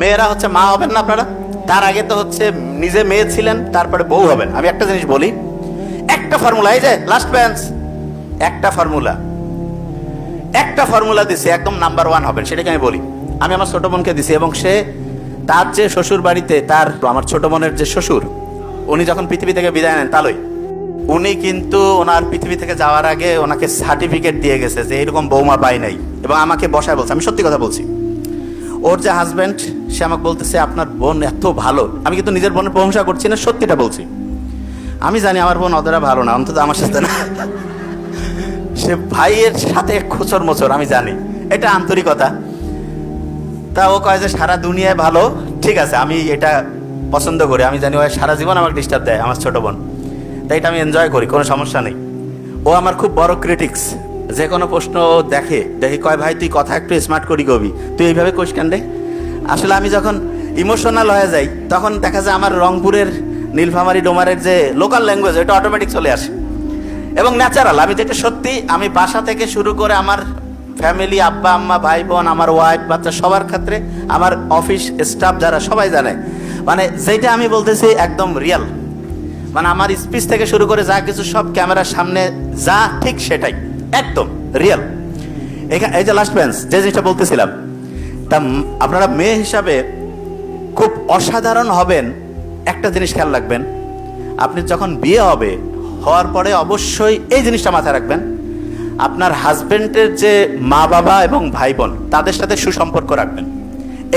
মেয়েরা হচ্ছে মা হবেন না আপনারা? তার আগে তো হচ্ছে নিজে মেয়ে ছিলেন, তারপরে বউ হবেন। আমি একটা জিনিস বলি, একটা ফর্মুলা, এই যে লাস্ট বেঞ্চ, একটা ফর্মুলা দিছে, একদম নাম্বার 1 হবেন, সেটাকে আমি বলি। আমি আমার ছোট বোনকে দিছি, এবং সে তার যে শ্বশুর বাড়িতে, তার আমার ছোট বোনের যে শ্বশুর, উনি যখন পৃথিবী থেকে বিদায় নেন, তালই উনি কিন্তু ওনার পৃথিবী থেকে যাওয়ার আগে ওনাকে সার্টিফিকেট দিয়ে গেছে যে এরকম বৌমা পাই নাই, এবং আমাকে বসায় বলছে, আমি সত্যি কথা বলছি। ওর যে হাজব্যান্ড, সে আমাকে বলতেছে আপনার বোন এত ভালো। আমি কিন্তু নিজের বোনের প্রশংসা করছি না, সত্যিটা বলছি। আমি জানি আমার বোন অতটা ভালো না, অন্তত আমার সাথে না। সে ভাইয়ের সাথে খোঁচর মোচর, আমি জানি, এটা আন্তরিকতা। তা ও কয় যে সারা দুনিয়ায় ভালো, ঠিক আছে, আমি এটা পছন্দ করি। আমি জানি ও সারা জীবন আমাকে ডিস্টার্ব দেয়, আমার ছোট বোন, তাই এটা আমি এনজয় করি, কোনো সমস্যা নেই। ও আমার খুব বড় ক্রিটিক্স। যে কোনো প্রশ্ন দেখি কয় ভাই তুই কথা একটু স্মার্ট করি কবি, তুই এইভাবে কোষ কেন রে? আসলে আমি যখন ইমোশনাল হয়ে যাই, তখন দেখা যায় আমার রংপুরের নীলফামারী ডোমারের যে লোকাল ল্যাঙ্গুয়েজ, এটা অটোমেটিক চলে আসে এবং ন্যাচারাল। আমি যেটা সত্যি, আমি বাসা থেকে শুরু করে আমার ফ্যামিলি, আব্বা আম্মা, ভাই বোন, আমার ওয়াইফ, বাচ্চা, সবার ক্ষেত্রে, আমার অফিস স্টাফ যারা, সবাই জানে, মানে যেটা আমি বলতেছি একদম রিয়াল। মানে আমার স্পিচ থেকে শুরু করে যা কিছু সব ক্যামেরার সামনে যা ঠিক সেটাই একদম রিয়েল। এই যে লাস্ট বেঞ্চ, যে জিনিসটা বলতেছিলাম, তা আপনারা মেয়ে হিসাবে খুব অসাধারণ হবেন। একটা জিনিস খেয়াল রাখবেন, আপনি যখন বিয়ে হওয়ার পরে অবশ্যই এই জিনিসটা মাথায় রাখবেন, আপনার হাজবেন্ডের যে মা বাবা এবং ভাই বোন, তাদের সাথে সুসম্পর্ক রাখবেন।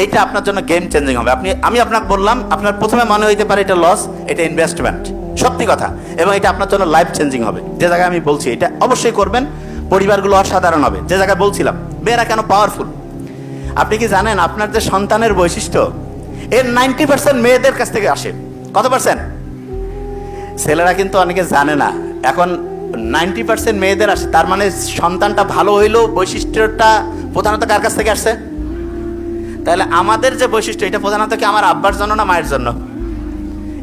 এইটা আপনার জন্য গেম চেঞ্জিং হবে। আমি আপনাকে বললাম, আপনার প্রথমে মনে হইতে পারে এটা লস, এটা ইনভেস্টমেন্ট, সত্যি কথা, এবং এটা আপনার জন্য লাইফ চেঞ্জিং হবে। যে জায়গায় আমি বলছি এটা অবশ্যই করবেন, পরিবারগুলো অসাধারণ হবে। যে জায়গায় বলছিলাম মেয়েরা কেন পাওয়ারফুল, আপনি কি জানেন আপনার যে সন্তানের বৈশিষ্ট্য, এর 90% মেয়েদের কাছ থেকে আসে। কত পার্সেন্ট? ছেলেরা কিন্তু অনেকে জানে না, এখন 90% মেয়েদের আসে। তার মানে সন্তানটা ভালো হইলেও বৈশিষ্ট্যটা প্রধানত কার কাছ থেকে আসছে? তাহলে আমাদের যে বৈশিষ্ট্য, এটা প্রধানত কি আমার আব্বার জন্য না মায়ের জন্য?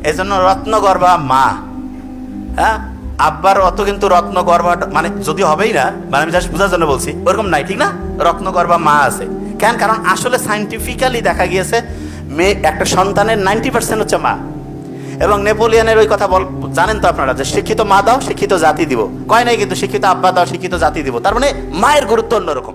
এই জন্য রত্নগর্ভা মা। হ্যাঁ, আব্বার অত কিন্তু রত্নগর্ভা মানে যদি হবেই না, মানে আমি জাস্ট বোঝার জন্য বলছি, ওরকম নাই, ঠিক না? রত্নগর্ভা মা আছে কেন? কারণ আসলে সাইন্টিফিক্যালি দেখা গিয়েছে মেয়ে, একটা সন্তানের 90% হচ্ছে মা। এবং নেপোলিয়নের ওই কথা জানেন তো আপনারা, যে শিক্ষিত মা দাও শিক্ষিত জাতি দিব, কয় নাই কিন্তু শিক্ষিত আব্বা দাও শিক্ষিত জাতি দিব। তার মানে মায়ের গুরুত্ব অন্যরকম।